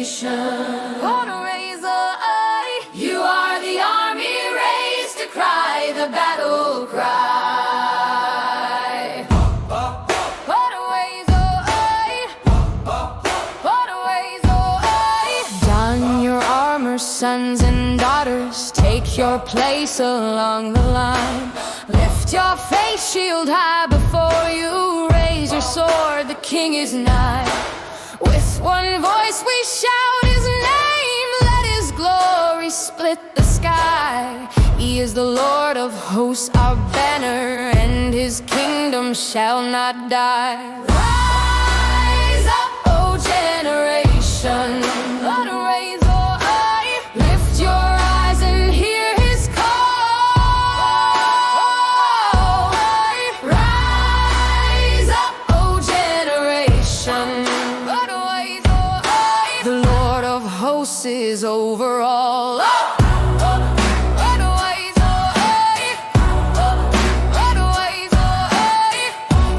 generation. Gonna raise a You are the army raised to cry the battle cry. Gonna raise a Don your armor, sons and daughters. Take your place along the line. Lift your face, shield high before you. Raise your sword, the king is nigh. With one voice we shout his name. Let his glory split the sky. He is the Lord of hosts, our banner, and his kingdom shall not die. Rise up, O generation. Let raise lift your eyes and hear his call. Rise up, O generation. The Lord of hosts is over all.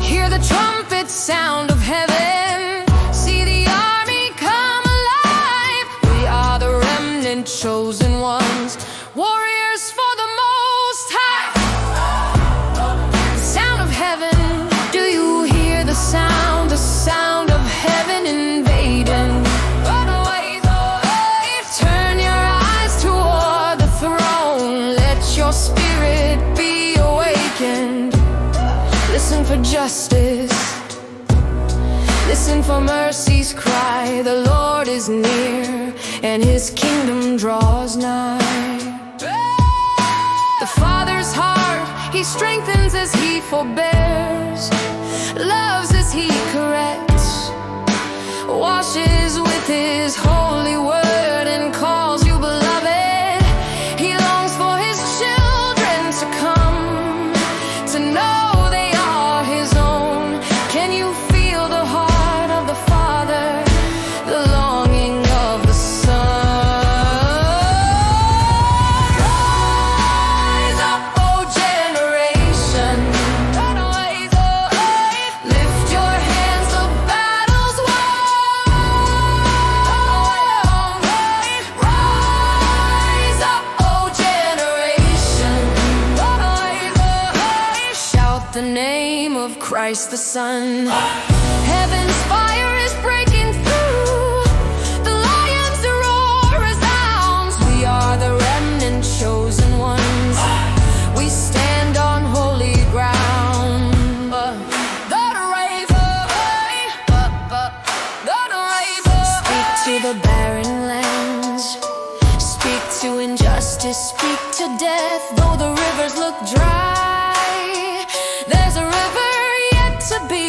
Hear the trumpet sound of heaven. See the army come alive. We are the remnant, chosen ones, warriors for the Most High. The sound of heaven, do you hear the sound? The sound of heaven invading. Turn your eyes toward the throne. Let your spirit be awakened. Listen for justice. Listen for mercy's cry. The Lord is near, and his kingdom draws nigh. The Father's heart, he strengthens as he forbears, loves as he corrects, washes with his holy word, and calls you beloved. He longs for his children to come, to know they are his own. Can you feel the heart of the Father, the longing of the Son? Rise up, O generation. Lift your hands, the battle's won. Rise up, O generation. Shout the name of Christ the Son. Heaven's fire is breaking through. The lion's roar resounds. We are the remnant, chosen ones. We stand on holy ground. Speak to the barren lands. Speak to injustice. Speak to death. Though the rivers look dry, there's a river yet to be